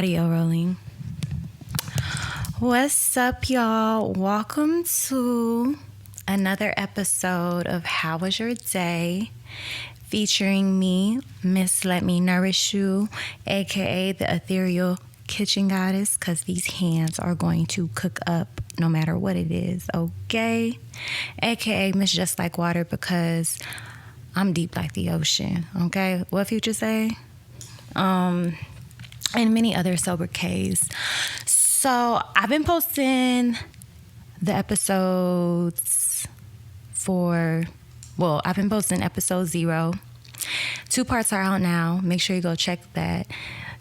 Audio rolling. What's up, y'all? Welcome to another episode of How Was Your Day? Featuring me, Miss Let Me Nourish You, aka the ethereal kitchen goddess, because these hands are going to cook up no matter what it is, okay? Aka Miss Just Like Water, because I'm deep like the ocean, okay? What Future say? And many other sobriquets. So I've been posting the episodes I've been posting episode 0. 2 parts are out now. Make sure you go check that.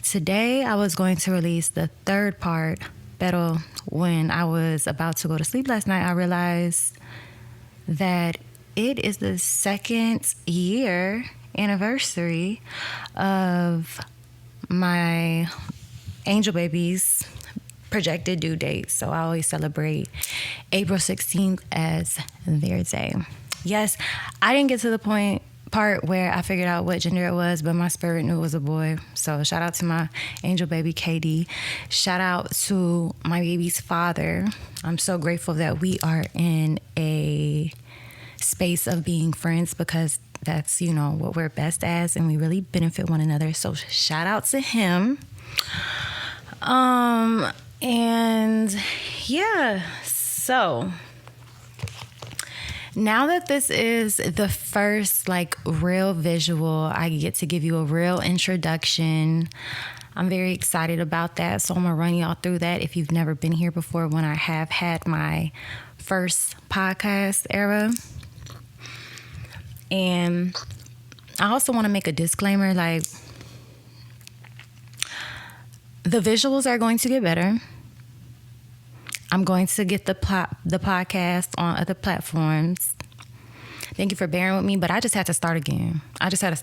Today I was going to release the 3rd part, but when I was about to go to sleep last night, I realized that it is the 2nd year anniversary of my angel baby's projected due date. So I always celebrate April 16th as their day. Yes, I didn't get to the part where I figured out what gender it was, but my spirit knew it was a boy. So shout out to my angel baby KD. Shout out to my baby's father. I'm so grateful that we are in a space of being friends, because that's, what we're best as, and we really benefit one another. So shout out to him. And yeah, so now that this is the first real visual, I get to give you a real introduction. I'm very excited about that. So I'm gonna run y'all through that if you've never been here before, when I have had my first podcast era. And I also want to make a disclaimer, the visuals are going to get better. I'm going to get the podcast on other platforms. Thank you for bearing with me, but I just had to start again. Sometimes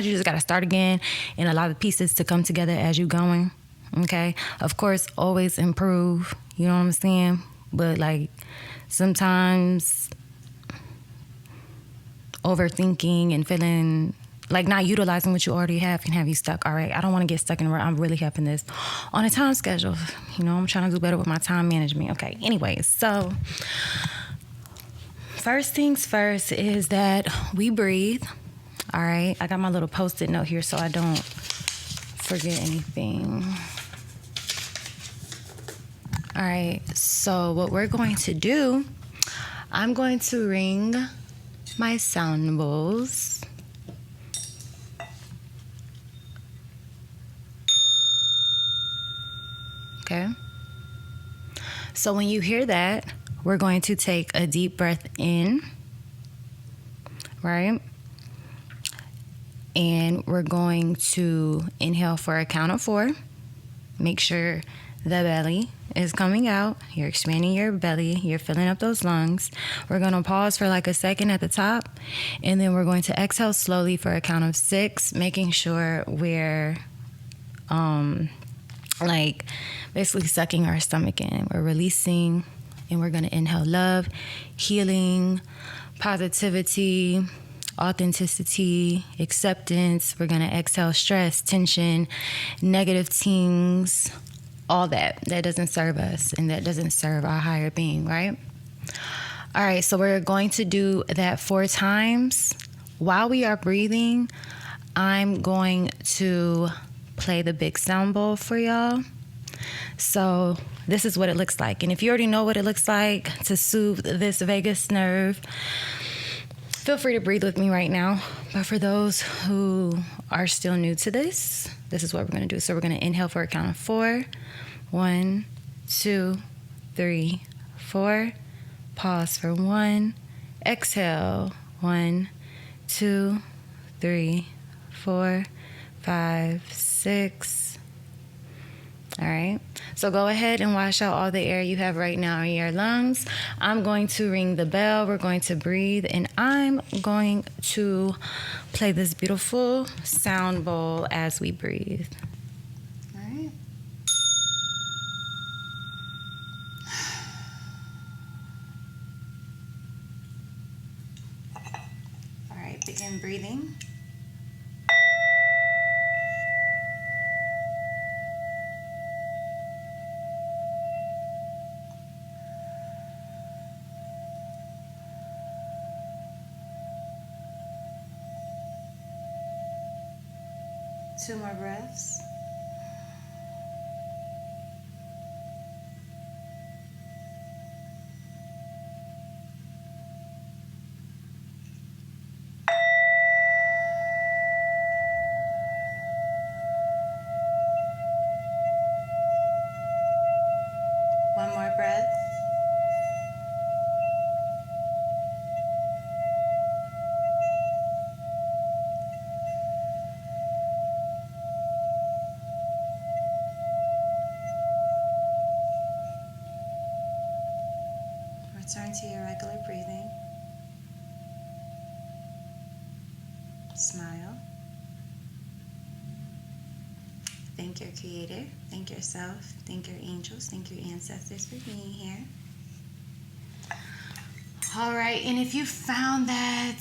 you just got to start again, and a lot of pieces to come together as you're going. Okay? Of course, always improve. You know what I'm saying? But sometimes overthinking and feeling not utilizing what you already have can have you stuck. All right, I don't want to get stuck in where I'm really having this on a time schedule. I'm trying to do better with my time management. Okay, anyways, so first things first is that we breathe. All right, I got my little Post-it note here so I don't forget anything. All right, so what we're going to do, I'm going to ring my sound bowls. Okay. So when you hear that, we're going to take a deep breath in, right? And we're going to inhale for a count of 4. Make sure the belly is coming out. You're expanding your belly. You're filling up those lungs. We're going to pause for a second at the top. And then we're going to exhale slowly for a count of 6, making sure we're basically sucking our stomach in. We're releasing, and we're going to inhale love, healing, positivity, authenticity, acceptance. We're going to exhale stress, tension, negative things, all that doesn't serve us and that doesn't serve our higher being, right? All right, so we're going to do that 4 times. While we are breathing, I'm going to play the big sound bowl for y'all. So this is what it looks like. And if you already know what it looks like to soothe this vagus nerve, feel free to breathe with me right now. But for those who are still new to this, this is what we're going to do. So we're going to inhale for a count of 4. 1, 2, 3, 4. Pause for 1. Exhale. 1, 2, 3, 4, 5, 6. All right. So go ahead and wash out all the air you have right now in your lungs. I'm going to ring the bell. We're going to breathe, and I'm going to play this beautiful sound bowl as we breathe. All right. All right. Begin breathing. 2 more breaths. One more breath. Return to your regular breathing. Smile. Thank your Creator. Thank yourself. Thank your angels. Thank your ancestors for being here. All right, and if you found that,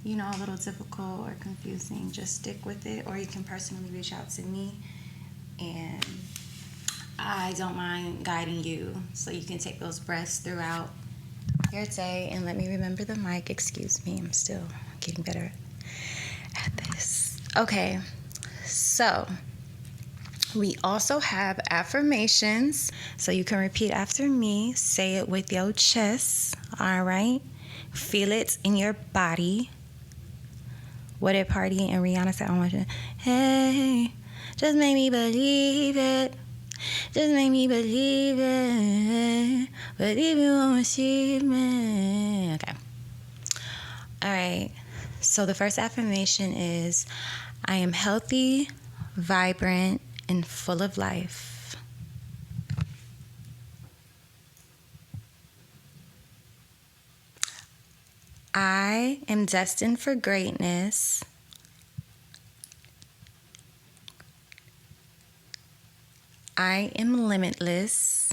a little difficult or confusing, just stick with it, or you can personally reach out to me, and I don't mind guiding you so you can take those breaths throughout your day. And let me remember the mic. Excuse me, I'm still getting better at this. Okay, so we also have affirmations, so you can repeat after me. Say it with your chest, all right? Feel it in your body. What did Party and Rihanna say? I want you. Hey, just make me believe it. Just make me believe it. Believe you won't receive me. Okay. All right. So the first affirmation is, I am healthy, vibrant, and full of life. I am destined for greatness. I am limitless.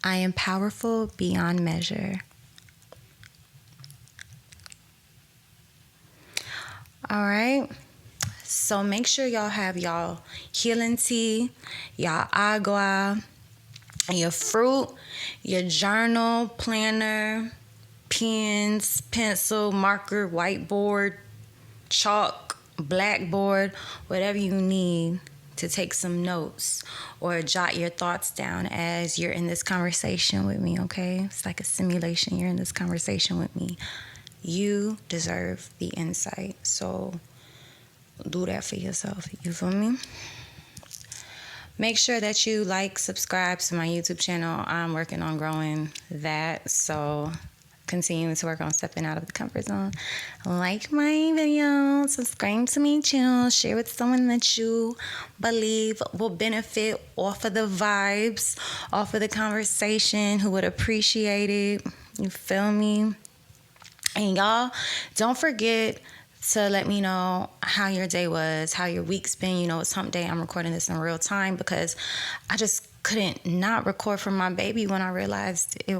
I am powerful beyond measure. All right. So make sure y'all have y'all healing tea, y'all agua, your fruit, your journal, planner, pens, pencil, marker, whiteboard, chalk, blackboard, whatever you need to take some notes or jot your thoughts down as you're in this conversation with me, okay? It's like a simulation. You're in this conversation with me. You deserve the insight, so do that for yourself. You feel me? Make sure that you subscribe to my YouTube channel. I'm working on growing that, so continuing to work on stepping out of the comfort zone. Like my video, subscribe to my channel, share with someone that you believe will benefit off of the vibes, off of the conversation, who would appreciate it. You feel me? And y'all, don't forget to let me know how your day was, how your week's been. It's hump day. I'm recording this in real time because I just couldn't not record for my baby when I realized he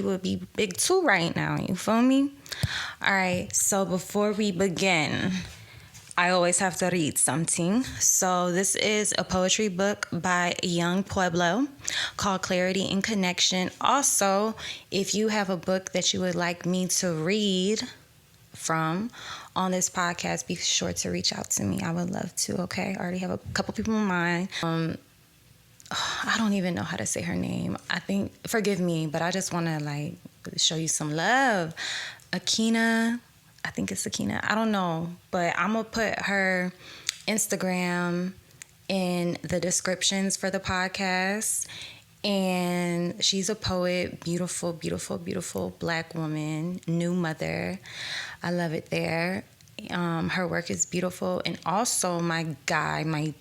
would be big 2 right now. You feel me? All right. So before we begin, I always have to read something. So this is a poetry book by Young Pueblo called Clarity and Connection. Also, if you have a book that you would like me to read from on this podcast, be sure to reach out to me. I would love to, okay? I already have a couple people in mind. I don't even know how to say her name. Forgive me, but I just want to show you some love. Akina, I think it's Akina. I don't know, but I'm going to put her Instagram in the descriptions for the podcast. And she's a poet, beautiful, beautiful, beautiful Black woman, new mother. I love it there. Her work is beautiful. And also my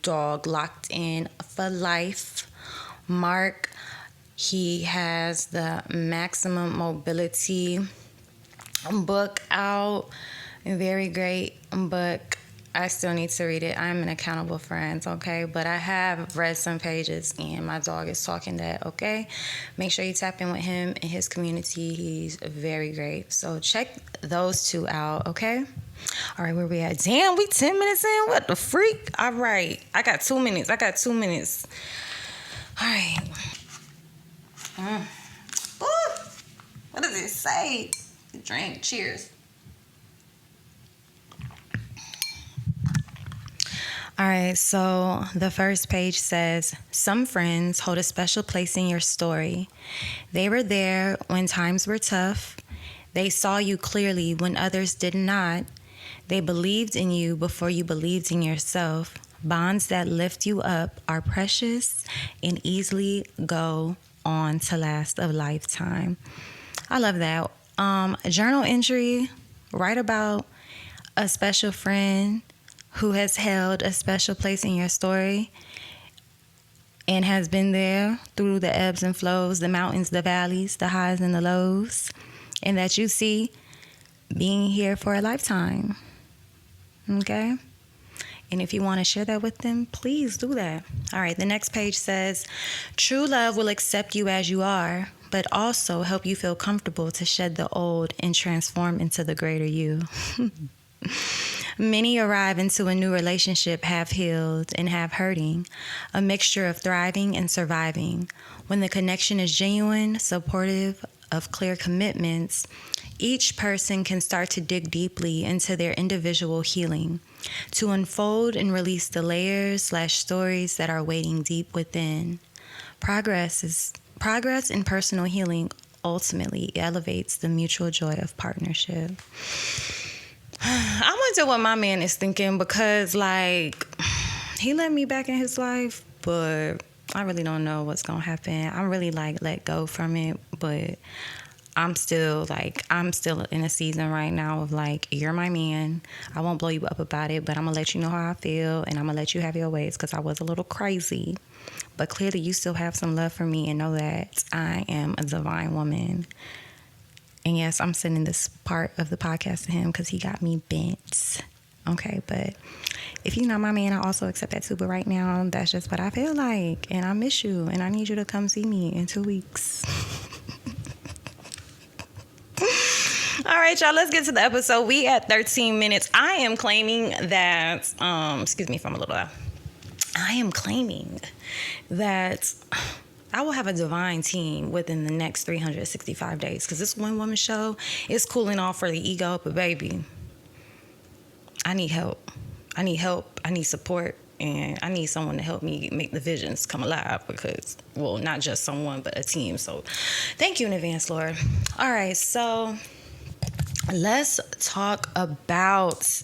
dog, locked in for life, Mark. He has the Maximum Mobility book out. Very great book. I still need to read it. I'm an accountable friend, okay? But I have read some pages, and my dog is talking that, okay? Make sure you tap in with him and his community. He's very great. So check those 2 out, okay? All right, where we at? Damn, we 10 minutes in? What the freak? All right. I got 2 minutes. All right. Ooh. What does it say? Drink. Cheers. All right, so the first page says, some friends hold a special place in your story. They were there when times were tough. They saw you clearly when others did not. They believed in you before you believed in yourself. Bonds that lift you up are precious and easily go on to last a lifetime. I love that. Journal entry, write about a special friend who has held a special place in your story and has been there through the ebbs and flows, the mountains, the valleys, the highs and the lows, and that you see being here for a lifetime. Okay? And if you want to share that with them, please do that. All right, the next page says, true love will accept you as you are, but also help you feel comfortable to shed the old and transform into the greater you. Many arrive into a new relationship half healed and half hurting, a mixture of thriving and surviving. When the connection is genuine, supportive of clear commitments, each person can start to dig deeply into their individual healing, to unfold and release the layers/stories that are waiting deep within. Progress in personal healing ultimately elevates the mutual joy of partnership. I wonder what my man is thinking, because like he let me back in his life, but I really don't know what's gonna happen. I'm really like let go from it, but I'm still in a season right now of like, you're my man. I won't blow you up about it, but I'm gonna let you know how I feel, and I'm gonna let you have your ways, because I was a little crazy. But clearly you still have some love for me, and know that I am a divine woman. And yes, I'm sending this part of the podcast to him because he got me bent. Okay, but if you're not my man, I also accept that too. But right now, that's just what I feel like. And I miss you. And I need you to come see me in 2 weeks. All right, y'all, let's get to the episode. We at 13 minutes. I am claiming that, excuse me if I'm a little loud. I am claiming that I will have a divine team within the next 365 days, because this one woman show is cooling off for the ego, but baby, I need help. I need help. I need support, and I need someone to help me make the visions come alive, because, well, not just someone, but a team. So thank you in advance, Lord. All right, so let's talk about,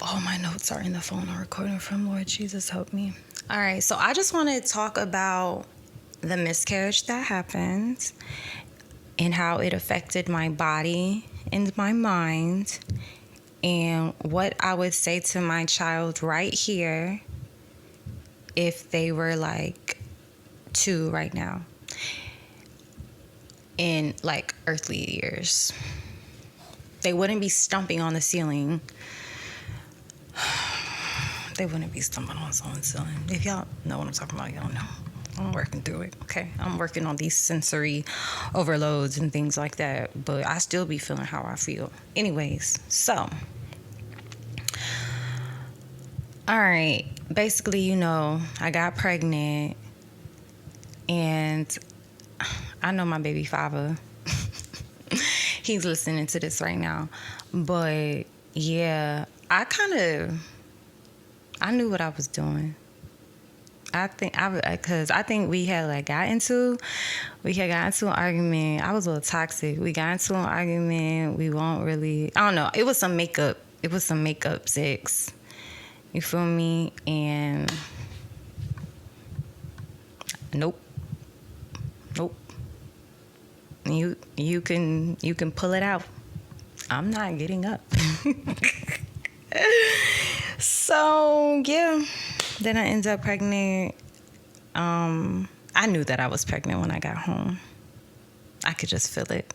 all my notes are in the phone I'm recording from. Lord Jesus, help me. All right, so I just want to talk about the miscarriage that happened and how it affected my body and my mind, and what I would say to my child right here if they were like 2 right now, in like earthly years. They wouldn't be stumping on the ceiling. They wouldn't be stumbling on someone's ceiling. If y'all know what I'm talking about, y'all know. I'm working through it, okay? I'm working on these sensory overloads and things like that, but I still be feeling how I feel. Anyways, so, all right. Basically, you know, I got pregnant, and I know my baby father. He's listening to this right now. But, yeah, I knew what I was doing. I think we had got into an argument. I was a little toxic. We got into an argument. We won't really, I don't know. It was some makeup sex. You feel me? And nope. You can pull it out. I'm not getting up. So, yeah. Then I ended up pregnant. I knew that I was pregnant when I got home. I could just feel it.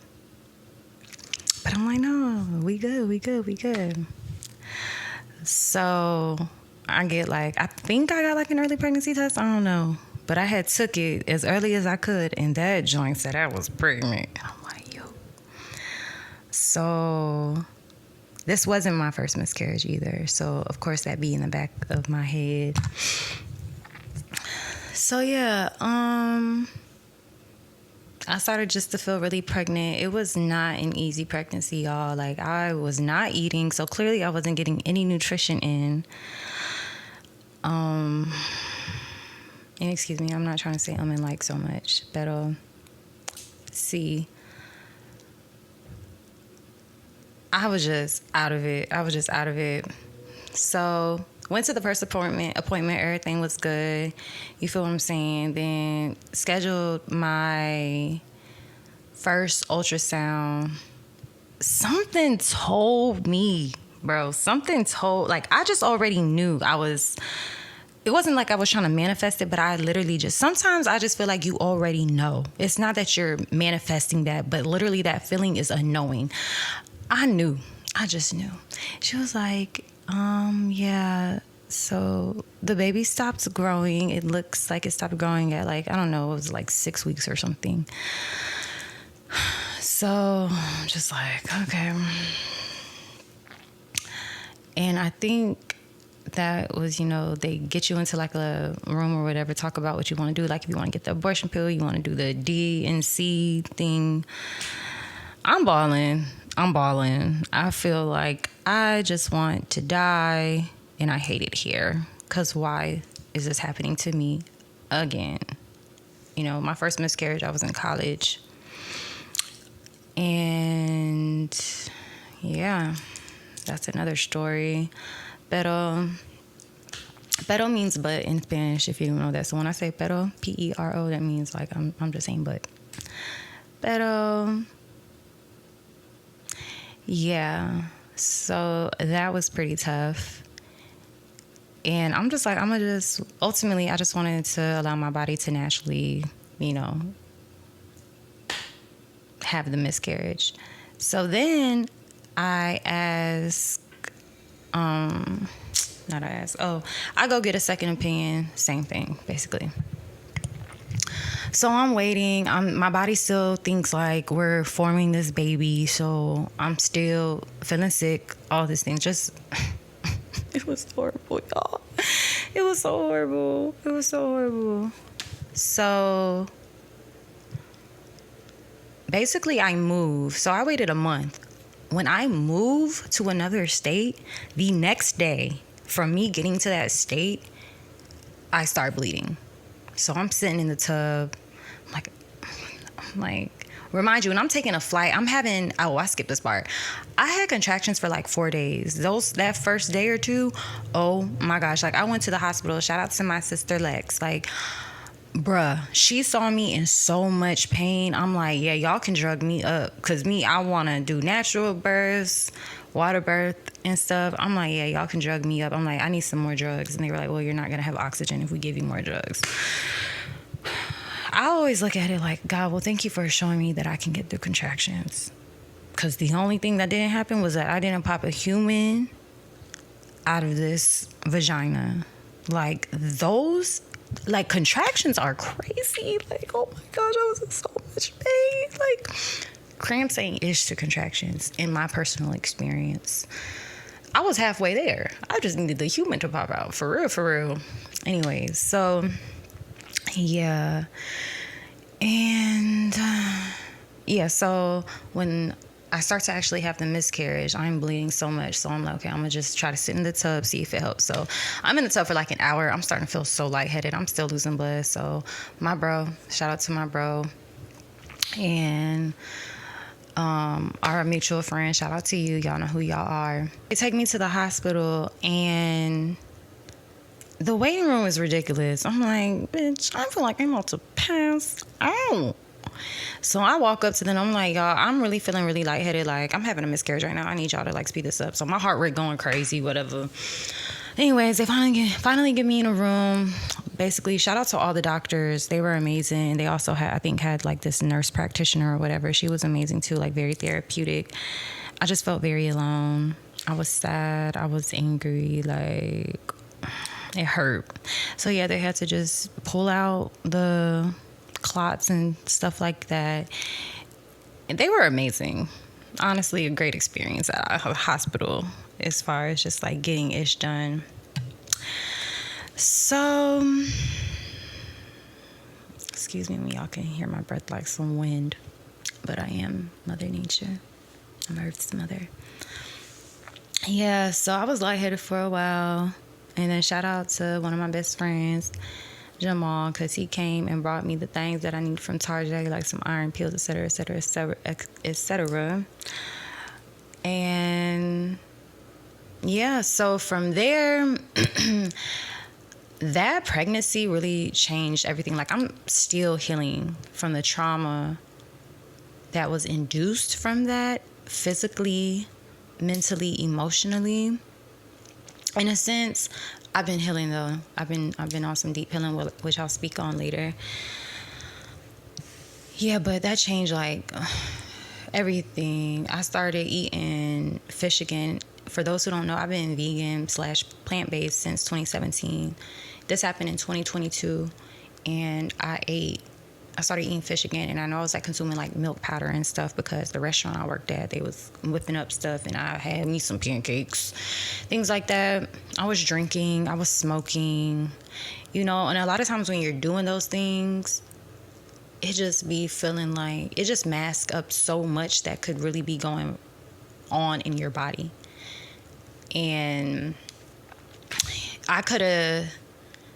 But I'm like, no, we good. So I think I got an early pregnancy test. I don't know. But I had took it as early as I could, and that joint said I was pregnant. I'm like, yo. So this wasn't my first miscarriage either. So, of course, that be in the back of my head. So, yeah. I started just to feel really pregnant. It was not an easy pregnancy, y'all. Like, I was not eating, so clearly I wasn't getting any nutrition in. And excuse me, I'm not trying to say and like so much, but see, I was just out of it. So went to the first appointment, everything was good. You feel what I'm saying? Then scheduled my first ultrasound. Something told me, bro. Like, I just already knew it wasn't like I was trying to manifest it, but I literally sometimes I just feel like you already know. It's not that you're manifesting that, but literally that feeling is a knowing. I just knew. She was like, yeah, so the baby stopped growing. It looks like it stopped growing at, like, I don't know, it was like 6 weeks or something. So I'm just like, okay. And I think that was, they get you into like a room or whatever, talk about what you want to do. Like, if you want to get the abortion pill, you want to do the D and C thing. I'm balling. I feel like I just want to die, and I hate it here. Because why is this happening to me again? My first miscarriage, I was in college. And yeah, that's another story. Pero means but in Spanish, if you don't know that. So when I say pero, P-E-R-O, that means like I'm just saying but. Pero yeah, so that was pretty tough. And I'm just like, ultimately, I just wanted to allow my body to naturally, have the miscarriage. So then I go get a second opinion, same thing, basically. So I'm waiting. My body still thinks like we're forming this baby. So I'm still feeling sick, all these things. Just, it was horrible, y'all. It was so horrible. So basically I moved. So I waited a month. When I move to another state, the next day from me getting to that state, I start bleeding. So I'm sitting in the tub. I'm like, remind you, when I'm taking a flight, I skipped this part. I had contractions for like 4 days. That first day or two, oh my gosh. Like, I went to the hospital. Shout out to my sister Lex. Like, bruh, she saw me in so much pain. I'm like, yeah, y'all can drug me up. Because I want to do natural births, water birth and stuff. I'm like, yeah, y'all can drug me up. I'm like, I need some more drugs. And they were like, well, you're not going to have oxygen if we give you more drugs. I always look at it like, God, well, thank you for showing me that I can get through contractions. Because the only thing that didn't happen was that I didn't pop a human out of this vagina. Like, those, like, contractions are crazy. Like, oh my gosh, I was in so much pain. Like, cramps ain't ish to contractions in my personal experience. I was halfway there. I just needed the human to pop out. For real. Anyways, so yeah. And so when I start to actually have the miscarriage, I'm bleeding so much. So I'm like, okay, I'm going to just try to sit in the tub, see if it helps. So I'm in the tub for like an hour. I'm starting to feel so lightheaded. I'm still losing blood. So shout out to my bro. And our mutual friend, shout out to you. Y'all know who y'all are. They take me to the hospital, and the waiting room is ridiculous. I'm like, bitch, I feel like I'm about to pass out. So I walk up to them. I'm like, y'all, I'm really feeling really lightheaded. Like, I'm having a miscarriage right now. I need y'all to like speed this up. So my heart rate going crazy, whatever. Anyways, they finally get me in a room. Basically, shout out to all the doctors. They were amazing. They also had like this nurse practitioner or whatever. She was amazing too, like very therapeutic. I just felt very alone. I was sad. I was angry. Like, it hurt. So yeah, they had to just pull out the clots and stuff like that. And they were amazing. Honestly, a great experience at a hospital as far as just like getting ish done. So, excuse me when y'all can hear my breath like some wind. But I am Mother Nature. I'm Earth's mother. Yeah, so I was lightheaded for a while. And then shout out to one of my best friends, Jamal, because he came and brought me the things that I need from Target, like some iron pills, etc., etc., etc., etc. And yeah, so from there, that pregnancy really changed everything. Like, I'm still healing from the trauma that was induced from that, physically, mentally, emotionally. In a sense, I've been healing though. I've been on some deep healing, which I'll speak on later. Yeah, but that changed like everything. I started eating fish again. For those who don't know, I've been vegan / plant-based since 2017. This happened in 2022, and I started eating fish again, and I know I was like consuming like milk powder and stuff because the restaurant I worked at, they was whipping up stuff, and I had me some pancakes, things like that. I was drinking, I was smoking, and a lot of times when you're doing those things, it just be feeling like it just masks up so much that could really be going on in your body. And I could have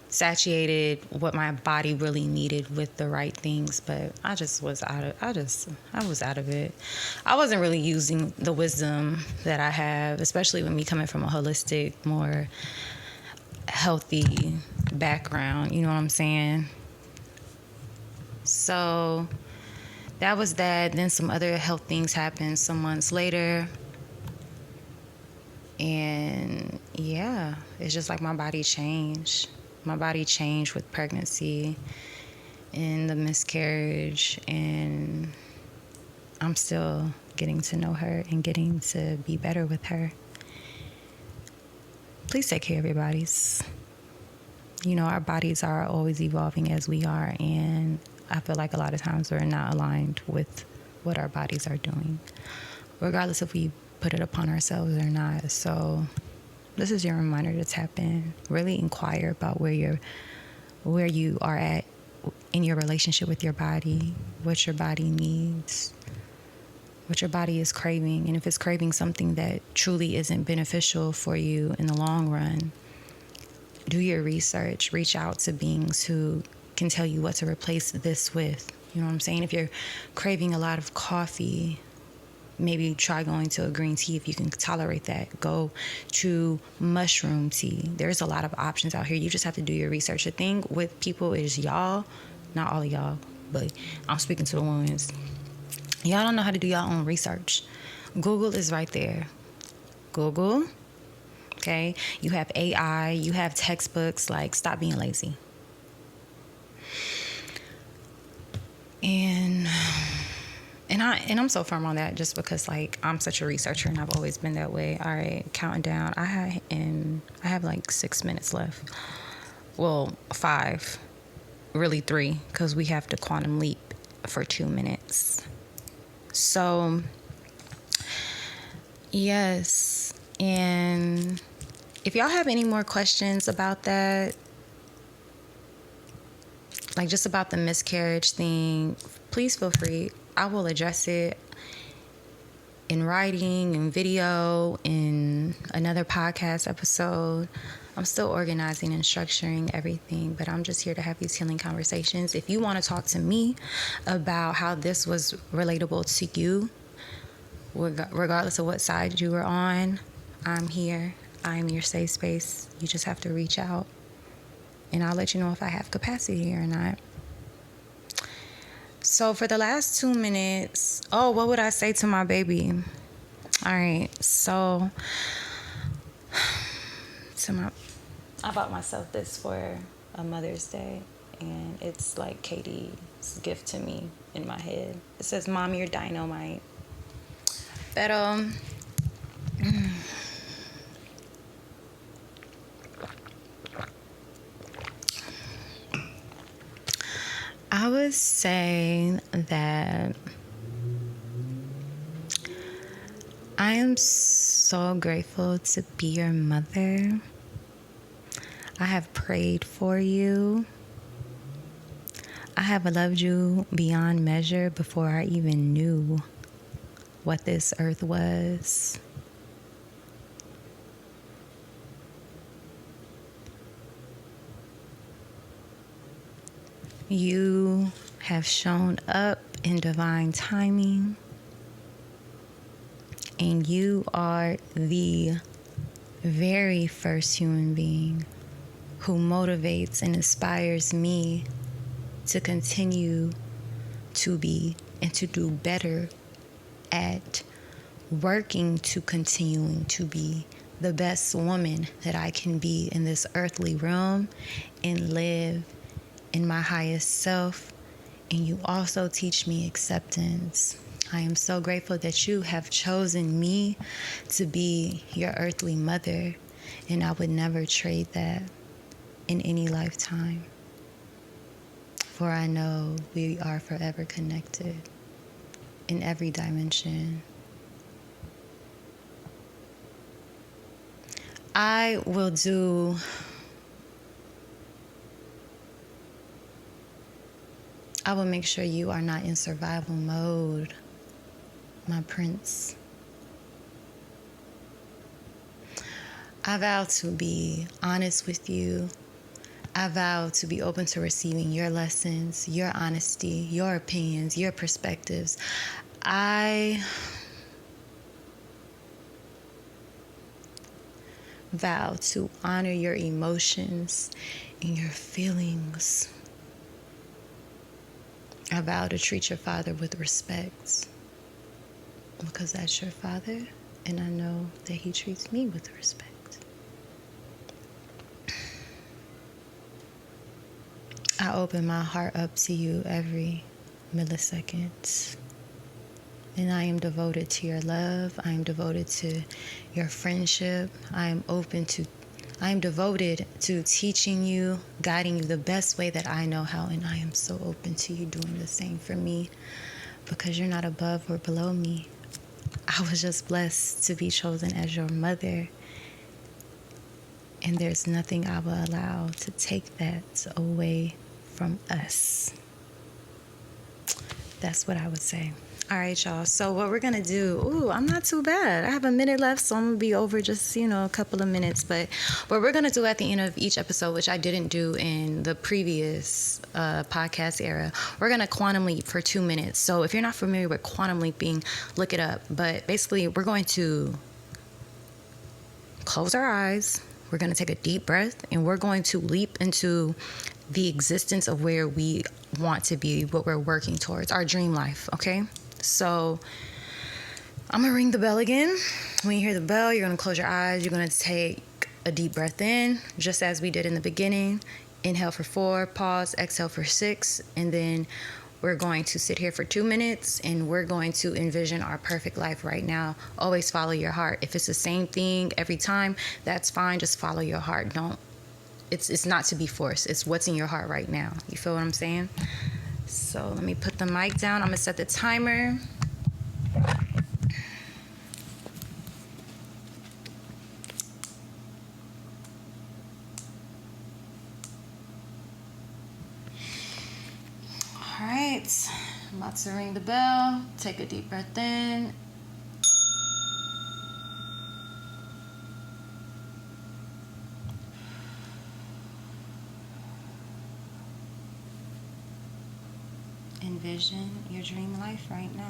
satiated what my body really needed with the right things, but I was out of it. I wasn't really using the wisdom that I have, especially with me coming from a holistic, more healthy background, you know what I'm saying? So that was that. Then some other health things happened some months later. And yeah, it's just like my body changed. My body changed with pregnancy and the miscarriage. And I'm still getting to know her and getting to be better with her. Please take care of your bodies. Our bodies are always evolving as we are. And I feel like a lot of times we're not aligned with what our bodies are doing, regardless if we put it upon ourselves or not. So this is your reminder to tap in, really inquire about where you are at in your relationship with your body, what your body needs, what your body is craving. And if it's craving something that truly isn't beneficial for you in the long run, do your research, reach out to beings who can tell you what to replace this with. You know what I'm saying? If you're craving a lot of coffee, maybe try going to a green tea if you can tolerate that. Go to mushroom tea. There's a lot of options out here. You just have to do your research. The thing with people is y'all, not all of y'all, but I'm speaking to the ones. Y'all don't know how to do your own research. Google is right there. Google, okay? You have AI, you have textbooks. Like, stop being lazy. And I'm so firm on that just because, like, I'm such a researcher and I've always been that way. All right, counting down. I have like 6 minutes left. Well, 5. Really 3, because we have to quantum leap for 2 minutes. So, yes. And if y'all have any more questions about that, like just about the miscarriage thing, please feel free. I will address it in writing, in video, in another podcast episode. I'm still organizing and structuring everything, but I'm just here to have these healing conversations. If you want to talk to me about how this was relatable to you, regardless of what side you were on, I'm here. I'm your safe space. You just have to reach out, and I'll let you know if I have capacity or not. So for the last 2 minutes, what would I say to my baby? All right, so I bought myself this for a Mother's Day, and it's like Katie's gift to me in my head. It says, "Mom, you're dynamite." But I would say that I am so grateful to be your mother. I have prayed for you. I have loved you beyond measure before I even knew what this earth was. You have shown up in divine timing, and you are the very first human being who motivates and inspires me to continue to be and to do better at working to continuing to be the best woman that I can be in this earthly realm and live in my highest self. And you also teach me acceptance. I am so grateful that you have chosen me to be your earthly mother, and I would never trade that in any lifetime. For I know we are forever connected in every dimension. I will make sure you are not in survival mode, my prince. I vow to be honest with you. I vow to be open to receiving your lessons, your honesty, your opinions, your perspectives. I vow to honor your emotions and your feelings. I vow to treat your father with respect because that's your father, and I know that he treats me with respect. I open my heart up to you every millisecond, and I am devoted to your love. I am devoted to your friendship. I am devoted to teaching you, guiding you the best way that I know how, and I am so open to you doing the same for me because you're not above or below me. I was just blessed to be chosen as your mother, and there's nothing I will allow to take that away from us. That's what I would say. All right, y'all. So what we're going to do, I'm not too bad. I have a minute left, so I'm going to be over just, a couple of minutes. But what we're going to do at the end of each episode, which I didn't do in the previous podcast era, we're going to quantum leap for 2 minutes. So if you're not familiar with quantum leaping, look it up. But basically, we're going to close our eyes. We're going to take a deep breath, and we're going to leap into the existence of where we want to be, what we're working towards, our dream life, okay? So I'm going to ring the bell again. When you hear the bell, you're going to close your eyes. You're going to take a deep breath in, just as we did in the beginning. Inhale for 4, pause, exhale for 6, and then we're going to sit here for 2 minutes, and we're going to envision our perfect life right now. Always follow your heart. If it's the same thing every time, that's fine. Just follow your heart. It's not to be forced. It's what's in your heart right now. You feel what I'm saying? So let me put the mic down. I'm going to set the timer. All right. I'm about to ring the bell. Take a deep breath in. Envision your dream life right now.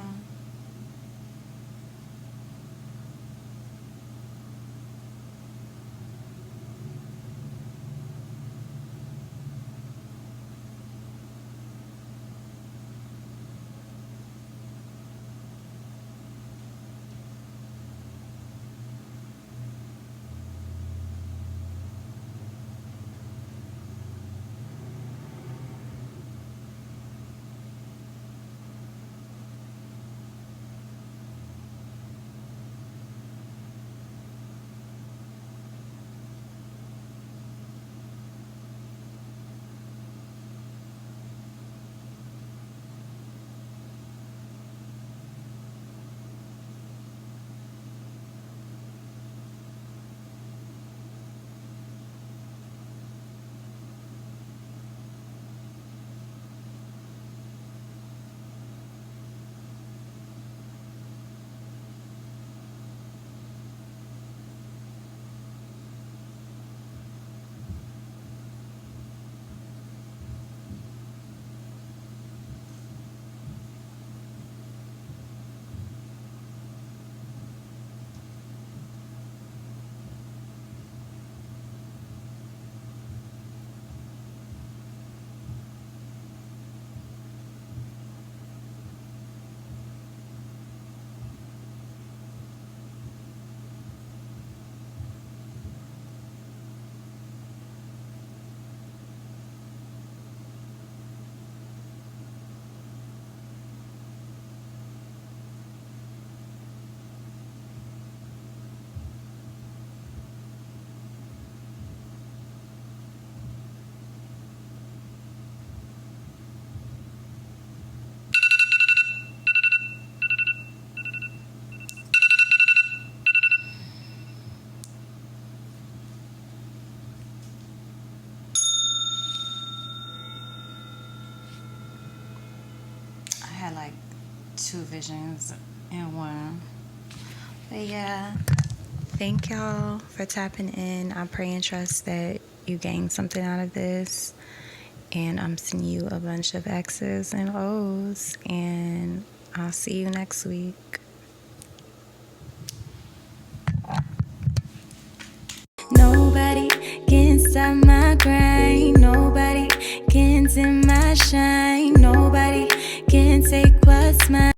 two visions in one. But yeah, thank y'all for tapping in. I pray and trust that you gained something out of this. And I'm sending you a bunch of X's and O's. And I'll see you next week. Nobody can stop my grind. Nobody can dim my shine. Nobody can take what's mine.